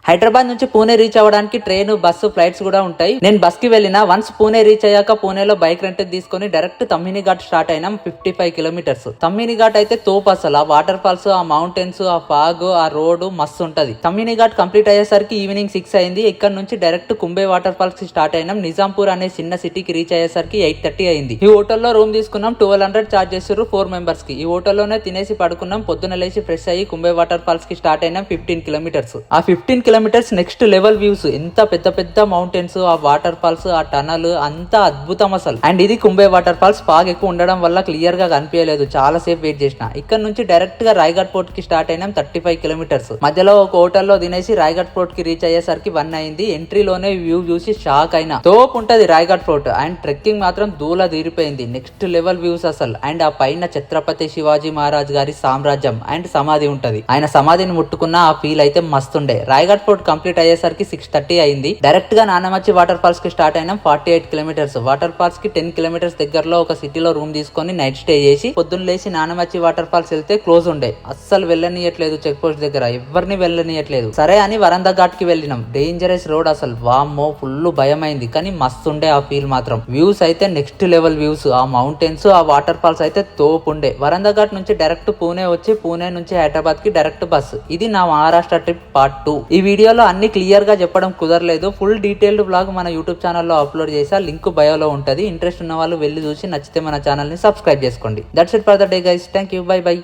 హైదరాబాద్ నుంచి పూణే రీచ్ అవ్వడానికి train, bus, flights కూడా ఉంటాయి. నేను బస్ కి వెళ్ళిన వన్స్ పూణే రీచ్ అయ్యాక పూణేలో బైక్ రెంట్ తీసుకుని డైరెక్ట్ తమ్మిని ఘాట్ స్టార్ట్ అయినాం. 55 కిలోమీటర్స్. తమ్మిని ఘాట్ అయితే తోపు అసలు. ఆ వాటర్ ఫాల్స్, ఆ మౌంటైన్స్, ఆ ఫాగ్, ఆ రోడ్ మస్తు ఉంటది. తమ్మిని ఘాట్ కంప్లీట్ అయ్యేసరికి ఈవినింగ్ 6 అయింది. ఇక్కడ నుంచి డైరెక్ట్ కుంబే వాటర్ ఫాల్స్ కి స్టార్ట్ అయినాం. నిజాంపూర్ అనే చిన్న సిటీకి రీచ్ అయ్యేసరికి 8:30 అయింది. ఈ హోటల్లో రూమ్ తీసుకున్నాం. 1200 చార్జ్ చేసారు 4 మెంబర్స్ కి. ఈ హోటల్లోనే తినేసి పడుకున్నాం. పొద్దున లేచి ఫ్రెష్ అయ్యి కుంబే వాటర్ ఫాల్స్ కి స్టార్ట్ అయినాం. 15 కిలోమీటర్స్. ఆ 15 కిలోమీటర్స్ నెక్స్ట్ లెవెల్ వ్యూస్. ఎంత పెద్ద పెద్ద మౌంటైన్స్, ఆ వాటర్ ఫాల్స్, ఆ టనల్ అంతా అద్భుతం అసలు. అండ్ ఇది కుంబే వాటర్ ఫాల్స్. ఫాగ్ ఎక్కువ ఉండడం వల్ల క్లియర్ గా కనిపించలేదు. చాలా సేపు వెయిట్ చేసిన. ఇక్కడ నుంచి డైరెక్ట్ గా రాయగఢ్ పోర్ట్ కి స్టార్ట్ అయినాం. 35 కిలోమీటర్స్. మధ్యలో ఒక హోటల్లో తినేసి రాయగఢ్ పోర్ట్ కి రీచ్ అయ్యేసరికి 1 అయింది. ఎంట్రీలోనే వ్యూ చూసి షాక్ అయినా. తోపు ఉంటది రాయగఢ్ ఫోర్ట్. అండ్ ట్రెక్కింగ్ మాత్రం దూల తీరిపోయింది. నెక్స్ట్ లెవెల్ వ్యూస్ అసలు. అండ్ ఆ పైన ఛత్రపతి శివాజీ మహారాజ్ గారి సామ్రాజ్యం అండ్ సమాధి ఉంటది. ఆయన సమాధిని ముట్టుకున్న ఆ ఫీల్ అయితే మస్తుండే. రాయగఢ్ ఫోర్ట్ కంప్లీట్ అయ్యేసరికి 6:30 అయింది. డైరెక్ట్ గా నానమచ్చి వాటర్ ఫాల్స్ కి స్టార్ట్ అయినాం. 48 కిలోమీటర్స్. వాటర్ ఫాల్స్ కి 10 కిలోమీటర్స్ దగ్గరలో ఒక సిటీలో రూమ్ తీసుకొని నైట్ స్టే చేసి పొద్దున్న లేచి నానమచ్చి వాటర్ ఫాల్స్ వెళ్తే క్లోజ్ ఉండే. అస్సలు వెళ్ళనియట్లేదు. చెక్ పోస్ట్ దగ్గర ఎవరిని వెళ్ళనియట్లేదు. సరే అని వరందా ఘాట్ కి వెళ్ళినాం. డేంజరస్ రోడ్ అసలు. వామ్మో ఫుల్ భయం అయింది. కానీ మస్తు ఉండే ఆ ఫీల్ మాత్రం. వ్యూస్ అయితే నెక్స్ట్ లెవెల్ వ్యూస్. ఆ మౌంటైన్స్, ఆ వాటర్ ఫాల్స్ అయితే తోపు ఉండే. వరందా ఘాట్ నుంచి డైరెక్ట్ పూణే వచ్చి పూణే నుంచి హైదరాబాద్ కి డైరెక్ట్ బస్. ఇది నా మహారాష్ట్ర ట్రిప్ పార్ట్ 2. ఈ వీడియోలో అన్ని క్లియర్ గా చెప్పడం కుదరలేదు. ఫుల్ డీటెయిల్డ్ బ్లాగ్ మన యూట్యూబ్ ఛానల్లో అప్లోడ్ చేసా. లింక్ బయోలో ఉంటది. ఇంట్రెస్ట్ ఉన్న వాళ్ళు వెళ్ళి చూసి నచ్చితే మన ఛానల్ ని సబ్స్క్రైబ్ చేసుకోండి. That's it for the day guys. Thank you. By by.